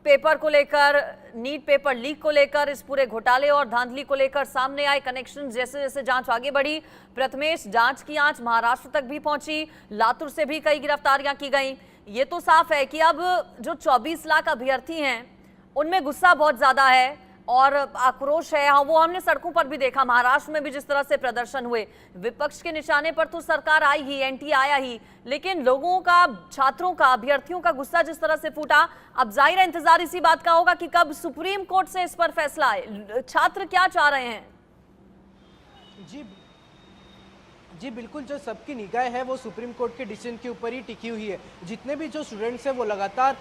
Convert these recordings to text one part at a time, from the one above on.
Paper को लेकर, NEET paper leak को लेकर, इस पूरे घोटाले और धांधली को लेकर सामने आए कनेक्शन। जैसे जैसे जांच आगे बढ़ी, प्रथमेश, जांच की आंच महाराष्ट्र तक भी पहुंची, लातूर से भी कई गिरफ्तारियां की गई। ये तो साफ है कि अब जो 24 लाख अभ्यर्थी हैं उनमें गुस्सा बहुत ज्यादा है और आक्रोश है। हाँ, वो हमने सड़कों पर भी देखा, महाराष्ट्र में भी जिस तरह से प्रदर्शन हुए, विपक्ष के निशाने पर तो सरकार आई ही, एनटीए आया ही, लेकिन लोगों का, छात्रों का, अभ्यर्थियों का गुस्सा जिस तरह से फूटा, अब जाहिर है इंतजार इसी बात का होगा कि कब सुप्रीम कोर्ट से इस पर फैसला आए। छात्र क्या चाह रहे हैं? जी जी बिल्कुल, जो सबकी निगाह है वो सुप्रीम कोर्ट के डिसीजन के ऊपर ही टिकी हुई है। जितने भी जो स्टूडेंट्स हैं वो लगातार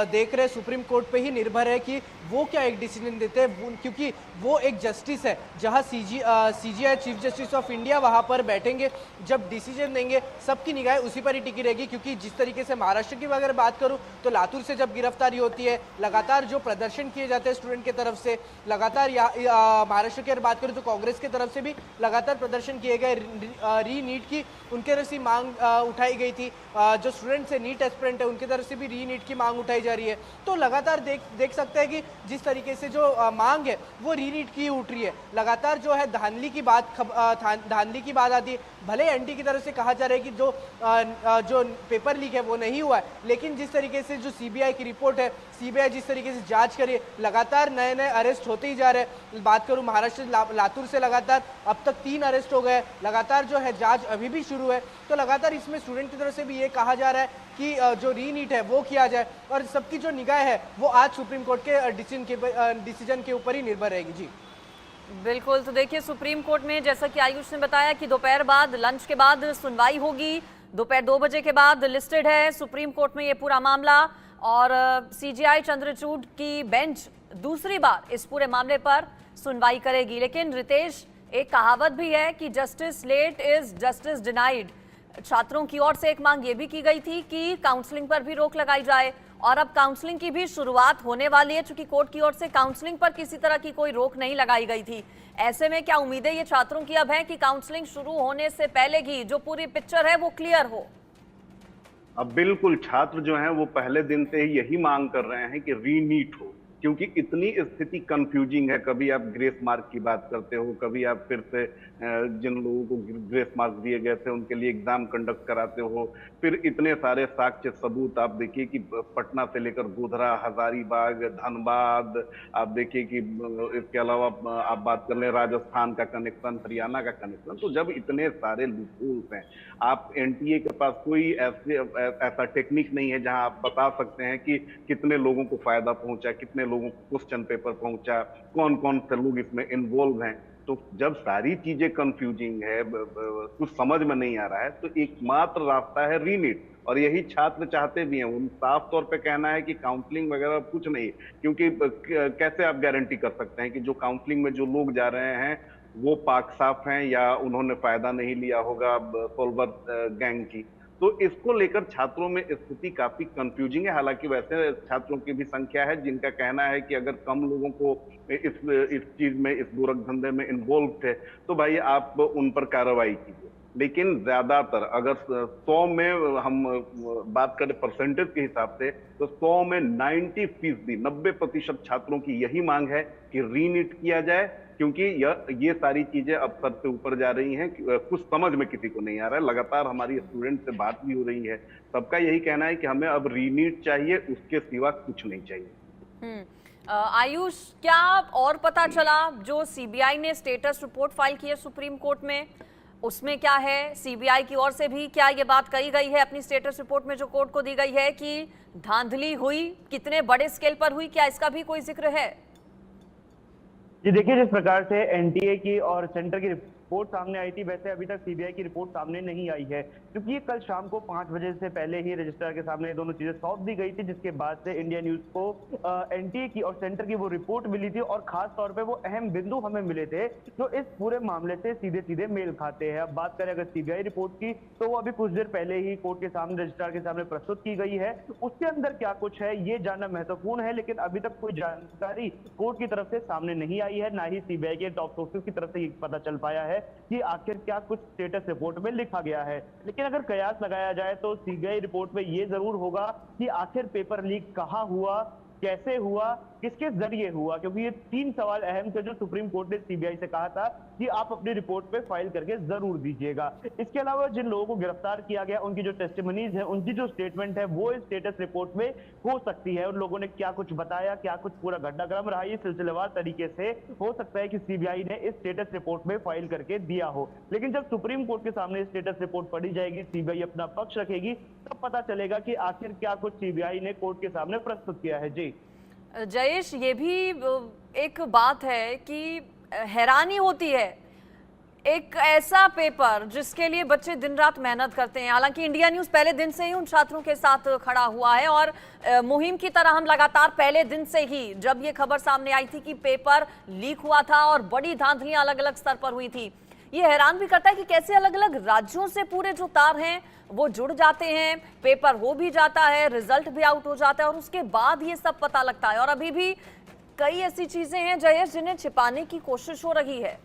देख रहे हैं, सुप्रीम कोर्ट पे ही निर्भर है कि वो क्या एक डिसीजन देते हैं, क्योंकि वो एक जस्टिस है। जहां CGI chief justice of India वहां पर बैठेंगे, जब डिसीजन देंगे सबकी निगाह उसी पर ही टिकी रहेगी। क्योंकि जिस तरीके से महाराष्ट्र की अगर बात करूँ तो लातूर से जब गिरफ्तारी होती है, लगातार जो प्रदर्शन किए जाते हैं स्टूडेंट की तरफ से, लगातार महाराष्ट्र की अगर बात करूँ तो कांग्रेस की तरफ से भी लगातार प्रदर्शन किए गए। री नीट की उनके तरफ से मांग उठाई गई थी। जो स्टूडेंट्स है, नीट एस्पिरेंट है, उनकी तरफ से भी री नीट की मांग उठाई जा रही है। तो लगातार देख सकते हैं कि जिस तरीके से जो मांग है वो री नीट की उठ रही है। लगातार जो है धांधली की बात आती है। भले एनटी की तरफ से कहा जा रहा है कि जो पेपर लीक है वो नहीं हुआ है, लेकिन जिस तरीके से जो सीबीआई की रिपोर्ट है, सीबीआई जिस तरीके से जांच करिए, लगातार नए नए अरेस्ट होते ही जा रहे हैं। बात करूं महाराष्ट्र लातूर से लगातार अब तक 3 अरेस्ट हो गए। लगातार जो है जांच अभी भी शुरू है। तो लगातार इसमें स्टूडेंट की तरफ से भी ये कहा जा रहा है कि जो री नीट है वो किया जाए, और सबकी जो निगाह है वो आज सुप्रीम कोर्ट के डिसीजन के ऊपर ही निर्भर रहेगी। जी बिल्कुल, तो देखिए सुप्रीम कोर्ट में जैसा कि आयुष ने बताया कि दोपहर बाद, लंच के बाद सुनवाई होगी। दोपहर 2 बजे के बाद लिस्टेड है सुप्रीम कोर्ट में ये पूरा मामला, और सीजीआई चंद्रचूड़ की बेंच दूसरी बार इस पूरे मामले पर सुनवाई करेगी। लेकिन रितेश, एक कहावत भी है कि justice late is justice denied. छात्रों की ओर से एक मांग ये भी की गई थी कि काउंसलिंग पर भी रोक लगाई जाए, और अब काउंसलिंग की भी शुरुआत होने वाली है, चूंकि कोर्ट की ओर से काउंसलिंग पर किसी तरह की कोई रोक नहीं लगाई गई थी। ऐसे में क्या उम्मीदें ये छात्रों की अब हैं कि काउंसलिंग शुरू होने से पहले की जो पूरी पिक्चर है वो क्लियर हो? अब बिल्कुल छात्र जो हैं वो पहले दिन से ही यही मांग कर रहे हैं कि रीनीट हो, क्योंकि इतनी स्थिति कंफ्यूजिंग है। कभी आप ग्रेस मार्क की बात करते हो, कभी आप फिर से जिन लोगों को ग्रेस मार्क दिए गए थे उनके लिए एग्जाम कंडक्ट कराते हो, फिर इतने सारे साक्ष्य सबूत। आप देखिए कि पटना से लेकर गोधरा, हजारीबाग, धनबाद, आप देखिए कि इसके अलावा आप बात कर लें राजस्थान का कनेक्शन, हरियाणा का कनेक्शन। तो जब इतने सारे लूपहोल्स हैं, आप एनटीए के पास कोई ऐसा टेक्निक नहीं है जहां आप बता सकते हैं कि कितने लोगों को फायदा पहुंचा, कितने लोगों को क्वेश्चन पेपर पहुंचा, कौन कौन से लोग इसमें इन्वॉल्व हैं। तो जब सारी चीजें कंफ्यूजिंग है, कुछ समझ में नहीं आ रहा है, तो एकमात्र रास्ता है रीनीट, और यही छात्र चाहते भी हैं। उन साफ तौर पे कहना है कि काउंसलिंग वगैरह कुछ नहीं, क्योंकि कैसे आप गारंटी कर सकते हैं कि जो काउंसलिंग में जो लोग जा रहे हैं वो पाक साफ हैं या उन्होंने फायदा नहीं लिया होगा सोलवर गैंग की। तो इसको लेकर छात्रों में स्थिति काफी कंफ्यूजिंग है। हालांकि वैसे छात्रों की भी संख्या है जिनका कहना है कि अगर कम लोगों को इस चीज में, इस गोरख धंधे में इन्वॉल्व थे तो भाई आप उन पर कार्रवाई कीजिए। लेकिन ज्यादातर, अगर 100 में हम बात करें परसेंटेज के हिसाब से, तो 100 में 90% छात्रों की यही मांग है कि रीनीट किया जाए, क्योंकि ये सारी चीजें अब सर से ऊपर जा रही हैं। कुछ समझ में किसी को नहीं आ रहा है। लगातार हमारी स्टूडेंट से बात भी हो रही है, सबका यही कहना है कि हमें अब रीनीट चाहिए, उसके सिवा कुछ नहीं चाहिए। आयुष, क्या और पता चला जो सीबीआई ने स्टेटस रिपोर्ट फाइल की है सुप्रीम कोर्ट में, उसमें क्या है? सीबीआई की ओर से भी क्या ये बात कही गई है अपनी स्टेटस रिपोर्ट में जो कोर्ट को दी गई है कि धांधली हुई, कितने बड़े स्केल पर हुई, क्या इसका भी कोई जिक्र है? जी देखिए, जिस प्रकार से एनटीए की और सेंटर की रिपोर्ट सामने आई थी, वैसे अभी तक सीबीआई की रिपोर्ट सामने नहीं आई है, क्योंकि ये कल शाम को 5 बजे से पहले ही रजिस्ट्रार के सामने दोनों चीजें सौंप दी गई थी, जिसके बाद से इंडिया न्यूज को एनटीए की और सेंटर की वो रिपोर्ट मिली थी, और खास तौर पे वो अहम बिंदु हमें मिले थे जो इस पूरे मामले से सीधे सीधे मेल खाते हैं। अब बात करें अगर सीबीआई रिपोर्ट की, तो वो अभी कुछ देर पहले ही कोर्ट के सामने, रजिस्ट्रार के सामने प्रस्तुत की गई है। उसके अंदर क्या कुछ है ये जानना महत्वपूर्ण है, लेकिन अभी तक कोई जानकारी कोर्ट की तरफ से सामने नहीं आई है, ना ही सीबीआई के टॉप सोर्सेज की तरफ से ये पता चल पाया है कि आखिर क्या कुछ स्टेटस रिपोर्ट में लिखा गया है। लेकिन अगर कयास लगाया जाए तो सीबीआई रिपोर्ट में ये जरूर होगा कि आखिर पेपर लीक कहां हुआ, कैसे हुआ, किसके जरिए हुआ, क्योंकि ये 3 सवाल अहम थे जो सुप्रीम कोर्ट ने सीबीआई से कहा था कि आप अपनी रिपोर्ट पे फाइल करके जरूर दीजिएगा। इसके अलावा जिन लोगों को गिरफ्तार किया गया उनकी जो टेस्टिमनीज है, उनकी जो स्टेटमेंट है वो इस स्टेटस रिपोर्ट में हो सकती है। उन लोगों ने क्या कुछ बताया, क्या कुछ पूरा घटनाक्रम रहा, ये सिलसिलेवार तरीके से हो सकता है कि सीबीआई ने इस स्टेटस रिपोर्ट में फाइल करके दिया हो। लेकिन जब सुप्रीम कोर्ट के सामने स्टेटस रिपोर्ट पढ़ी जाएगी, सीबीआई अपना पक्ष रखेगी, तब पता चलेगा कि आखिर क्या कुछ सीबीआई ने कोर्ट के सामने प्रस्तुत किया है। जी जयेश, ये भी एक बात है कि हैरानी होती है, एक ऐसा पेपर जिसके लिए बच्चे दिन रात मेहनत करते हैं। हालांकि इंडिया न्यूज़ पहले दिन से ही उन छात्रों के साथ खड़ा हुआ है और मुहिम की तरह हम लगातार पहले दिन से ही, जब ये खबर सामने आई थी कि पेपर लीक हुआ था और बड़ी धांधलियां अलग अलग स्तर पर हुई थी, ये हैरान भी करता है कि कैसे अलग अलग राज्यों से पूरे जो तार हैं वो जुड़ जाते हैं, पेपर हो भी जाता है, रिजल्ट भी आउट हो जाता है और उसके बाद ये सब पता लगता है। और अभी भी कई ऐसी चीजें हैं जयेश जिन्हें छिपाने की कोशिश हो रही है।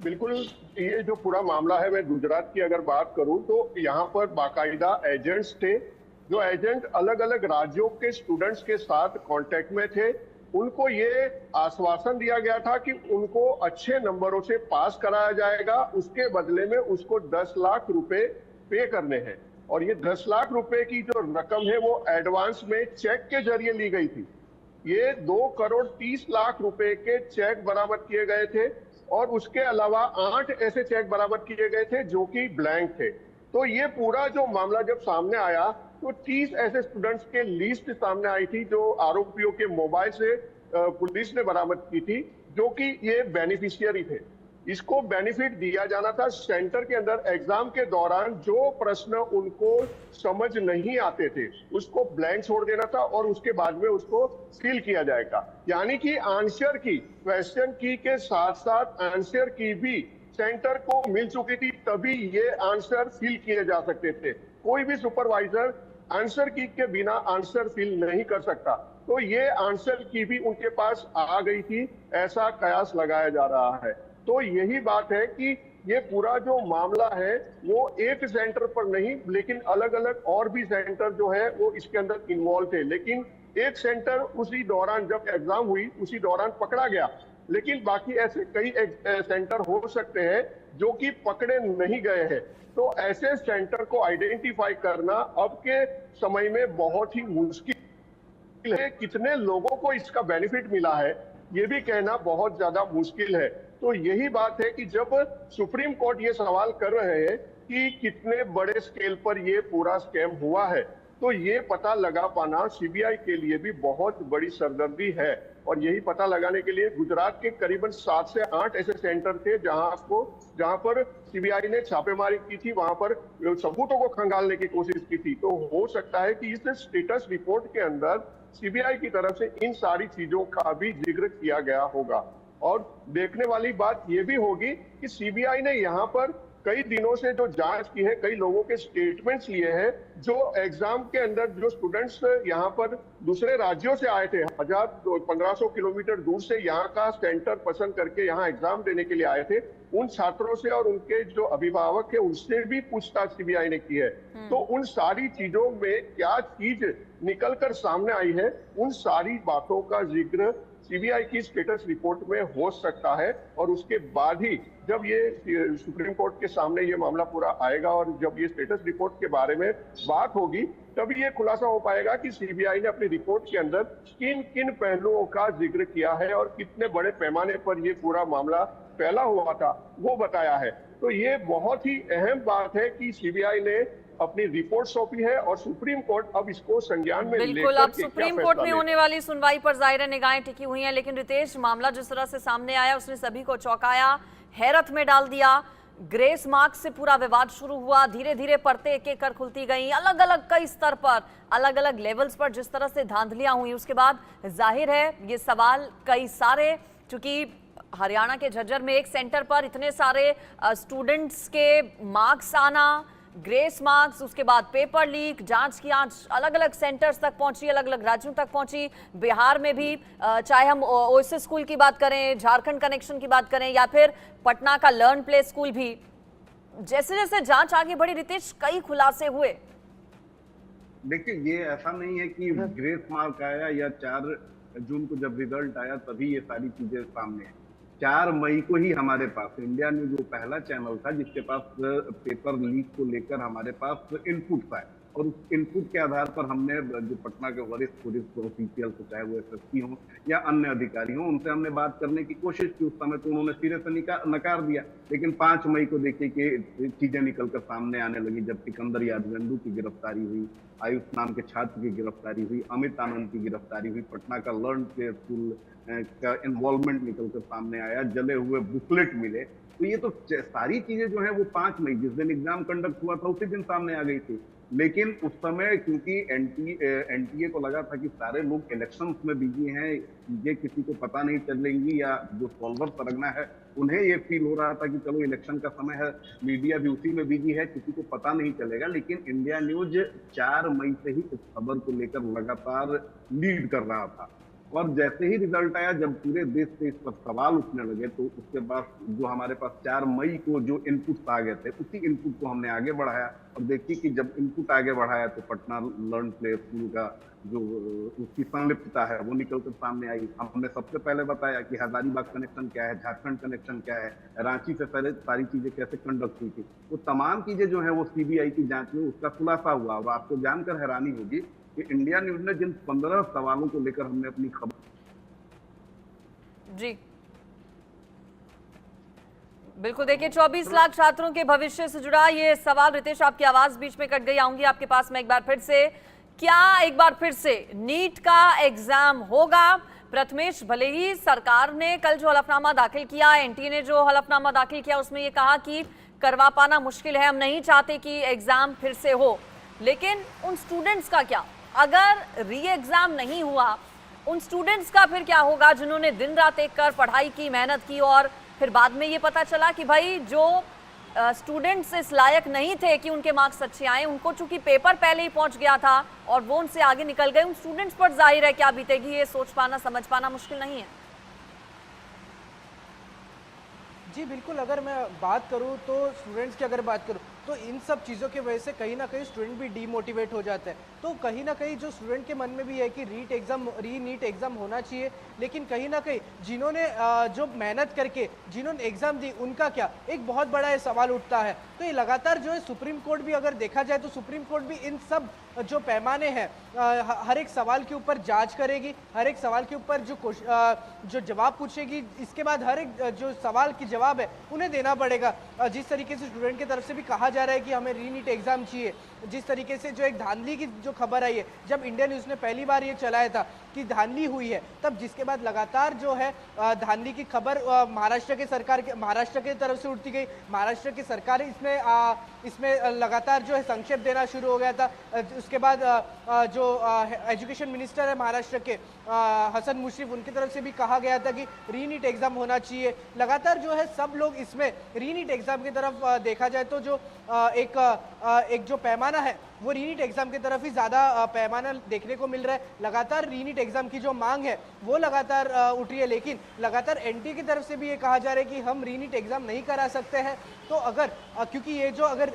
बिल्कुल, ये जो पूरा मामला है, मैं गुजरात की अगर बात करूं तो यहाँ पर बाकायदा एजेंट्स थे, जो एजेंट अलग अलग राज्यों के स्टूडेंट्स के साथ कांटेक्ट में थे। उनको ये आश्वासन दिया गया था कि उनको अच्छे नंबरों से पास कराया जाएगा, उसके बदले में उसको 10 लाख रुपए पे करने हैं। और ये 10 लाख रुपए की जो रकम है वो एडवांस में चेक के जरिए ली गई थी। ये 2 करोड़ 30 लाख रुपए के चेक बरामद किए गए थे और उसके अलावा 8 ऐसे चेक बरामद किए गए थे जो कि ब्लैंक थे। तो ये पूरा जो मामला जब सामने आया तो 30 ऐसे स्टूडेंट्स के लिस्ट सामने आई थी जो आरोपियों के मोबाइल से पुलिस ने बरामद की थी, जो कि ये बेनिफिशियरी थे। इसको बेनिफिट दिया जाना था। सेंटर के अंदर एग्जाम के दौरान जो प्रश्न उनको समझ नहीं आते थे उसको ब्लैंक छोड़ देना था और उसके बाद में उसको फिल किया जाएगा। यानी कि आंसर की, क्वेश्चन की के साथ साथ आंसर की भी सेंटर को मिल चुकी थी, तभी ये आंसर फिल किए जा सकते थे। कोई भी सुपरवाइजर आंसर की के बिना आंसर फिल नहीं कर सकता। तो ये आंसर की भी उनके पास आ गई थी, ऐसा कयास लगाया जा रहा है। तो यही बात है कि ये पूरा जो मामला है वो एक सेंटर पर नहीं, लेकिन अलग अलग और भी सेंटर जो है वो इसके अंदर इन्वॉल्व थे। लेकिन एक सेंटर उसी दौरान जब एग्जाम हुई उसी दौरान पकड़ा गया, लेकिन बाकी ऐसे कई सेंटर हो सकते हैं जो कि पकड़े नहीं गए हैं। तो ऐसे सेंटर को आइडेंटिफाई करना अब के समय में बहुत ही मुश्किल है। कितने लोगों को इसका बेनिफिट मिला है ये भी कहना बहुत ज्यादा मुश्किल है। तो यही बात है कि जब सुप्रीम कोर्ट ये सवाल कर रहे हैं कि कितने बड़े स्केल पर ये पूरा स्कैम हुआ है, तो ये पता लगा पाना सीबीआई के लिए भी बहुत बड़ी सरदर्दी है। और यही पता लगाने के लिए गुजरात के करीबन 7 से 8 ऐसे सेंटर थे जहां पर सीबीआई ने छापेमारी की थी, वहां पर सबूतों को खंगालने की कोशिश की थी। तो हो सकता है कि इस स्टेटस रिपोर्ट के अंदर सीबीआई की तरफ से इन सारी चीजों का भी जिक्र किया गया होगा। और देखने वाली बात यह भी होगी कि सीबीआई ने यहाँ पर कई दिनों से जो जांच की है, कई लोगों के स्टेटमेंट्स लिए हैं, जो एग्जाम के अंदर जो स्टूडेंट्स यहाँ पर दूसरे राज्यों से आए थे, 1500 किलोमीटर दूर से यहाँ का सेंटर पसंद करके यहाँ एग्जाम देने के लिए आए थे, उन छात्रों से और उनके जो अभिभावक है उनसे भी पूछताछ सीबीआई ने की है। तो उन सारी चीजों में क्या चीज निकलकर सामने आई है, उन सारी बातों का जिक्र सीबीआई की स्टेटस रिपोर्ट में हो सकता है। और उसके बाद ही जब ये सुप्रीम कोर्ट के सामने ये मामला पूरा आएगा और जब ये स्टेटस रिपोर्ट के बारे में बात होगी, तभी ये खुलासा हो पाएगा कि सीबीआई ने अपनी रिपोर्ट के अंदर किन किन पहलुओं का जिक्र किया है और कितने बड़े पैमाने पर ये पूरा मामला फैला हुआ था वो बताया है। तो ये बहुत ही अहम बात है कि सीबीआई ने अपनी रिपोर्ट सौंपी है और सुप्रीम कोर्ट अब इसको संज्ञान में लेकर बिल्कुल, अब सुप्रीम कोर्ट में होने वाली सुनवाई पर जाहिर है निगाहें टिकी हुई हैं। लेकिन रितेश, मामला जिस तरह से सामने आया उसने सभी को चौंकाया, हैरत में डाल दिया। ग्रेस मार्क्स से पूरा विवाद शुरू हुआ, धीरे धीरे परतें एक एक कर खुलती गई, अलग अलग कई स्तर पर, अलग अलग लेवल्स पर जिस तरह से धांधलियां हुई, उसके बाद जाहिर है ये सवाल कई सारे, चूंकि हरियाणा के झज्जर में एक सेंटर पर इतने सारे स्टूडेंट्स के मार्क्स आना, ग्रेस मार्क्स, उसके बाद पेपर लीक, जांच की आंच अलग अलग सेंटर्स तक पहुंची, अलग अलग राज्यों तक पहुंची। बिहार में भी चाहे हम ओएसिस स्कूल की बात करें, झारखंड कनेक्शन की बात करें या फिर पटना का लर्न प्ले स्कूल भी, जैसे जैसे जांच आगे बढ़ी रितेश, कई खुलासे हुए। देखिए, ये ऐसा नहीं है कि ग्रेस मार्क आया या 4 जून को जब रिजल्ट आया तभी ये सारी चीजें सामने आई। 4 मई को ही हमारे पास इंडिया न्यूज वो पहला चैनल था जिसके पास पेपर लीक को लेकर हमारे पास इनपुट्स आए, और उस इनपुट के आधार पर हमने जो पटना के वरिष्ठ पुलिस ऑफिशियल, चाहे वो एसएसपी हों या अन्य अधिकारी हों, उनसे हमने बात करने की कोशिश की। उस समय तो उन्होंने सिरे से नकार दिया, लेकिन 5 मई को देखिए कि चीजें निकलकर सामने आने लगी। जब सिकंदर यादवेंदु की गिरफ्तारी हुई, आयुष नाम के छात्र की गिरफ्तारी हुई, अमित आनंद की गिरफ्तारी हुई, पटना का लर्न प्ले स्कूल का इन्वॉल्वमेंट निकलकर सामने आया, जले हुए बुकलेट मिले। तो ये तो सारी चीजें जो है वो 5 मई जिस दिन एग्जाम कंडक्ट हुआ था उसी दिन सामने आ गई थी। लेकिन उस समय क्योंकि एनटीए को लगा था कि सारे लोग इलेक्शंस में बिजी हैं, ये किसी को पता नहीं चलेंगी, या जो सॉल्वर सरगना है उन्हें ये फील हो रहा था कि चलो इलेक्शन का समय है, मीडिया भी उसी में बिजी है, किसी को पता नहीं चलेगा। लेकिन इंडिया न्यूज 4 मई से ही इस खबर को लेकर लगातार लीड कर रहा था, और जैसे ही रिजल्ट आया, जब पूरे देश से इस पर सवाल उठने लगे, तो उसके बाद जो हमारे पास 4 मई को जो इनपुट आ गए थे उसी इनपुट को हमने आगे बढ़ाया। और देखिए कि जब इनपुट आगे बढ़ाया तो पटना लर्न प्ले स्कूल का जो उसकी संलिप्तता है वो निकलकर सामने आई। हमने सबसे पहले बताया कि हजारीबाग कनेक्शन क्या है, झारखंड कनेक्शन क्या है, रांची से पहले सारी चीजें कैसे कंडक्ट हुई थी। वो तमाम चीजें जो है वो सीबीआई की जांच में उसका खुलासा हुआ। और आपको जानकर हैरानी होगी कि इंडिया न्यूज ने जिन 15 सवालों को लेकर हमने अपनी खबर जी बिल्कुल, देखिए 24 लाख छात्रों के भविष्य से जुड़ा ये सवाल, रितेश आपकी आवाज बीच में कट गई, आऊंगी आपके पास में एक बार फिर से। क्या एक बार फिर से नीट का एग्जाम होगा? प्रथमेश, भले ही सरकार ने कल जो हलफनामा दाखिल किया, एनटीए ने जो हलफनामा दाखिल किया उसमें ये कहा कि करवा पाना मुश्किल है, हम नहीं चाहते कि एग्जाम फिर से हो, लेकिन उन स्टूडेंट्स का क्या? अगर री एग्जाम नहीं हुआ, उन स्टूडेंट्स का फिर क्या होगा जिन्होंने दिन रात एक कर पढ़ाई की, मेहनत की, और फिर बाद में ये पता चला कि भाई जो स्टूडेंट्स इस लायक नहीं थे कि उनके मार्क्स अच्छे आए, उनको चूंकि पेपर पहले ही पहुंच गया था और वो उनसे आगे निकल गए, उन स्टूडेंट्स पर जाहिर है क्या बीतेगी, ये सोच पाना, समझ पाना मुश्किल नहीं है। जी बिल्कुल, अगर मैं बात करूं तो स्टूडेंट्स की अगर बात करूं तो इन सब चीज़ों की वजह से कहीं ना कहीं स्टूडेंट भी डीमोटिवेट हो जाते हैं। तो कहीं ना कहीं जो स्टूडेंट के मन में भी है कि नीट एग्ज़ाम होना चाहिए, लेकिन कहीं ना कहीं जिन्होंने जो मेहनत करके जिन्होंने एग्ज़ाम दी उनका क्या, एक बहुत बड़ा ये सवाल उठता है। तो ये लगातार जो है सुप्रीम कोर्ट भी अगर देखा जाए तो सुप्रीम कोर्ट भी इन सब जो पैमाने हैं हर एक सवाल के ऊपर जांच करेगी, हर एक सवाल के ऊपर जो जवाब पूछेगी, इसके बाद हर एक जो सवाल की जवाब है उन्हें देना पड़ेगा। जिस तरीके से स्टूडेंट की तरफ से भी कहा जा रहा है कि हमें रीनीट एग्जाम चाहिए, जिस तरीके से जो एक धांधली की जो खबर आई है, जब इंडिया न्यूज़ ने पहली बार ये चलाया था कि धांधली हुई है, तब जिसके बाद लगातार जो है धांधली की खबर महाराष्ट्र की तरफ से उठती गई। महाराष्ट्र की सरकार इसमें लगातार जो है संक्षेप देना शुरू हो गया था। उसके बाद जो एजुकेशन मिनिस्टर है महाराष्ट्र के हसन मुश्रीफ, उनकी तरफ से भी कहा गया था कि रीनीट एग्जाम होना चाहिए। लगातार जो है सब लोग इसमें रीनीट एग्जाम की तरफ देखा जाए तो जो एक जो पैमाना है वो रीनीट एग्जाम की तरफ ही ज़्यादा पैमाना देखने को मिल रहा है। लगातार रीनीट एग्जाम की जो मांग है वो लगातार उठ रही है, लेकिन लगातार एनटीए की तरफ से भी ये कहा जा रहा है कि हम रीनीट एग्जाम नहीं करा सकते हैं। तो अगर क्योंकि ये जो अगर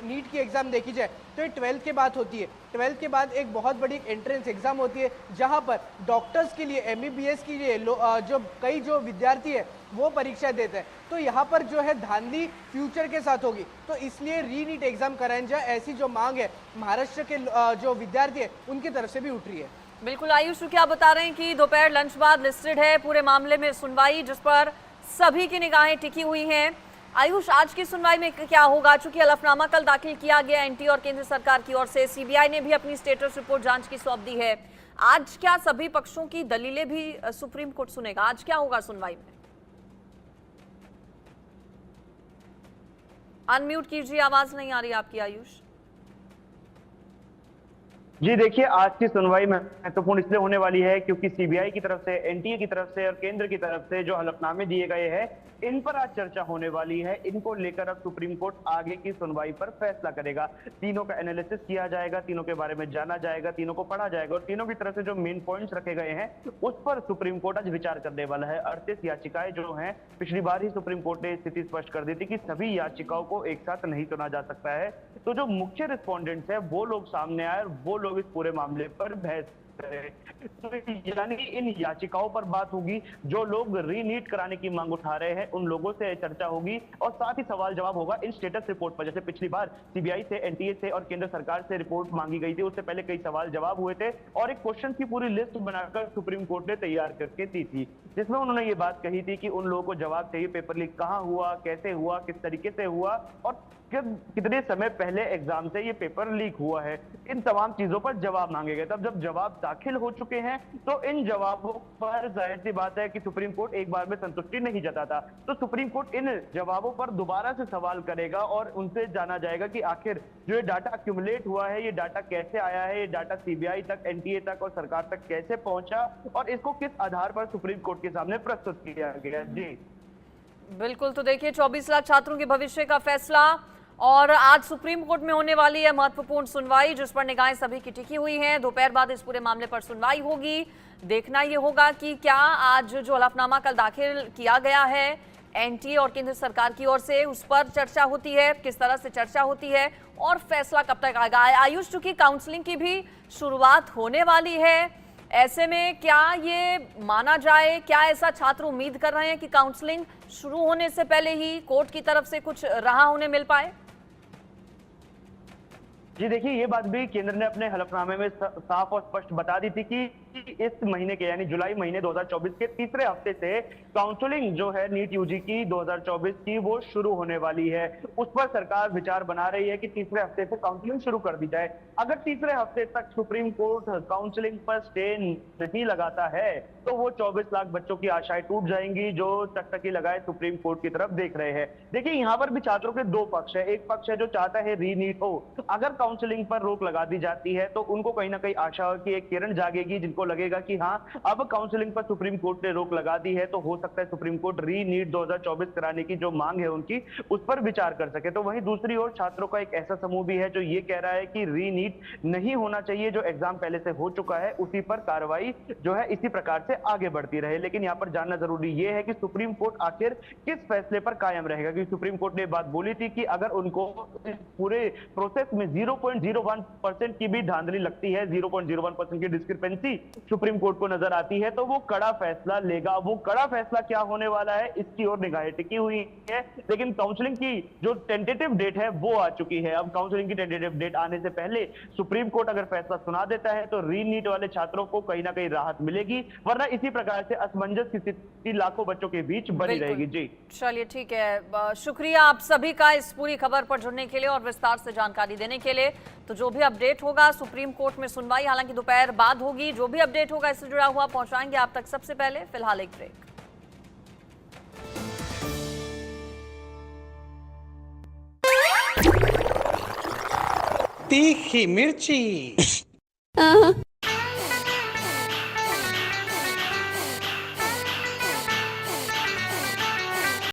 नीट की एग्जाम देखी जाए तो ये 12th के बाद होती है। 12th के बाद एक बहुत बड़ी एंट्रेंस एग्जाम होती है जहां पर डॉक्टर्स के लिए, एमबीबीएस के लिए जो कई जो विद्यार्थी है वो परीक्षा देते हैं। तो यहाँ पर जो है धांधली फ्यूचर के साथ होगी, तो इसलिए रीनीट एग्जाम कराया जाए, ऐसी जो मांग है महाराष्ट्र के जो विद्यार्थी है उनकी तरफ से भी उठ रही है। बिल्कुल आयुष, क्या बता रहे हैं कि दोपहर लंच बाद लिस्टेड है पूरे मामले में सुनवाई, जिस पर सभी की निगाहें टिकी हुई हैं। आयुष, आज की सुनवाई में क्या होगा? चूंकि हलफनामा कल दाखिल किया गया एनटीए और केंद्र सरकार की ओर से, सीबीआई ने भी अपनी स्टेटस रिपोर्ट जांच की सौंप दी है। आज क्या सभी पक्षों की दलीलें भी सुप्रीम कोर्ट सुनेगा? आज क्या होगा सुनवाई में? अनम्यूट कीजिए, आवाज नहीं आ रही आपकी आयुष। जी देखिए, आज की सुनवाई महत्वपूर्ण इसलिए होने वाली है क्योंकि सीबीआई की तरफ से, एनटीए की तरफ से और केंद्र की तरफ से जो हलफनामे दिए गए हैं, इन पर आज चर्चा होने वाली है। इनको लेकर अब सुप्रीम कोर्ट आगे की सुनवाई पर फैसला करेगा। तीनों का एनालिसिस किया जाएगा, तीनों के बारे में जाना जाएगा, तीनों को पढ़ा जाएगा और तीनों की तरफ से जो मेन पॉइंट्स रखे गए हैं उस पर सुप्रीम कोर्ट आज विचार करने वाला है। 38 याचिकाएं जो हैं, पिछली बार ही सुप्रीम कोर्ट ने स्थिति स्पष्ट कर दी थी कि सभी याचिकाओं को एक साथ नहीं सुना जा सकता है। तो जो मुख्य रिस्पोंडेंट्स है वो लोग सामने आए और वो लोग इस पूरे मामले पर बहस करें। तो यानी इन याचिकाओं पर बात होगी, जो लोग रीनीट कराने की मांग उठा रहे हैं उन लोगों से चर्चा होगी और साथ ही सवाल जवाब होगा इन स्टेटस रिपोर्ट पर। जैसे पिछली बार सीबीआई से, एनटीए से और केंद्र सरकार से रिपोर्ट मांगी गई थी, उससे पहले कई सवाल जवाब हुए थे और एक क्वेश्चन की पूरी लिस्ट बनाकर सुप्रीम कोर्ट ने तैयार करके दी थी, जिसमें उन्होंने ये बात कही थी कि उन लोगों को जवाब चाहिए पेपर लीक कहाँ हुआ, कैसे हुआ, किस तरीके से हुआ और कितने समय पहले एग्जाम से ये पेपर लीक हुआ है। इन तमाम चीजों पर जवाब मांगे गए। तब जब जवाब दाखिल हो चुके हैं तो इन जवाबों पर जाहिर सी बात है कि सुप्रीम कोर्ट एक बार में संतुष्टि नहीं जताता। तो सुप्रीम कोर्ट इन जवाबों पर दोबारा से सवाल करेगा और उनसे जाना जाएगा कि आखिर जो ये डाटा एक्यूमुलेट हुआ है, ये डाटा कैसे आया है, ये डाटा सीबीआई तक, एनटीए तक और सरकार तक कैसे पहुंचा और इसको किस आधार पर सुप्रीम कोर्ट के सामने प्रस्तुत किया गया। जी बिल्कुल, तो देखिए 24 लाख छात्रों के भविष्य का फैसला और आज सुप्रीम कोर्ट में होने वाली है महत्वपूर्ण सुनवाई, जिस पर निगाहें सभी की टिकी हुई हैं। दोपहर बाद इस पूरे मामले पर सुनवाई होगी। देखना यह होगा कि क्या आज जो हलफनामा कल दाखिल किया गया है एनटीए और केंद्र सरकार की ओर से, उस पर चर्चा होती है, किस तरह से चर्चा होती है और फैसला कब तक आएगा। आयुष, चूंकि काउंसलिंग की भी शुरुआत होने वाली है, ऐसे में क्या ये माना जाए, क्या ऐसा छात्र उम्मीद कर रहे हैं कि काउंसलिंग शुरू होने से पहले ही कोर्ट की तरफ से कुछ राह उन्हें मिल पाए? जी देखिए, ये बात भी केंद्र ने अपने हलफनामे में साफ और स्पष्ट बता दी थी कि इस महीने के यानी जुलाई महीने 2024 के तीसरे हफ्ते से काउंसलिंग जो है नीट यूजी की 2024 की वो शुरू होने वाली है। उस पर सरकार विचार बना रही है कि तीसरे हफ्ते से काउंसलिंग शुरू कर दी जाए। अगर तीसरे हफ्ते तक सुप्रीम कोर्ट काउंसलिंग पर स्टे नहीं लगाता है तो वो 24 लाख बच्चों की आशाएं टूट जाएंगी जो टकटकी लगाए सुप्रीम कोर्ट की तरफ देख रहे हैं। देखिए, यहाँ पर भी छात्रों के दो पक्ष है। एक पक्ष है जो चाहता है रीनीट हो। अगर काउंसलिंग पर रोक लगा दी जाती है तो उनको कहीं ना कहीं आशा की एक किरण जागेगी, जिनको लगेगा कि हाँ, अब काउंसलिंग पर सुप्रीम कोर्ट ने रोक लगा दी है तो हो सकता है सुप्रीम कोर्ट रीनीट 2024 कराने की जो मांग है उनकी, उस पर विचार कर सके। तो वहीं दूसरी ओर छात्रों का एक ऐसा समूह भी है जो ये कह रहा है कि रीनीट नहीं होना चाहिए, जो एग्जाम पहले से हो चुका है उसी पर कार्रवाई जो है इसी प्रकार से आगे बढ़ती रहे। लेकिन यहाँ पर जानना जरूरी ये है कि सुप्रीम कोर्ट आखिर किस फैसले पर कायम रहेगा, क्योंकि सुप्रीम कोर्ट ने बात बोली थी कि अगर उनको इस पूरे प्रोसेस में 0.01% की भी धांधली लगती है, 0.01% की डिस्क्रिपेंसी सुप्रीम कोर्ट को नजर आती है तो वो कड़ा फैसला लेगा। वो कड़ा फैसला क्या होने वाला है इसकी ओर निगाहें टिकी हुई है। लेकिन काउंसलिंग की जो टेंटेटिव डेट है वो आ चुकी है। अब काउंसलिंग की टेंटेटिव डेट आने से पहले सुप्रीम कोर्ट अगर फैसला सुना देता है तो रीनीट वाले छात्रों को कहीं ना कहीं राहत मिलेगी, वरना इसी प्रकार से असमंजस की स्थिति लाखों बच्चों के बीच बनी रहेगी। जी चलिए, ठीक है, शुक्रिया आप सभी का इस पूरी खबर पर जुड़ने के लिए और विस्तार से जानकारी देने के लिए। तो जो भी अपडेट होगा, सुप्रीम कोर्ट में सुनवाई हालांकि दोपहर बाद होगी, जो भी अपडेट होगा इससे जुड़ा हुआ पहुंचाएंगे आप तक सबसे पहले। फिलहाल एक ब्रेक। तीखी मिर्ची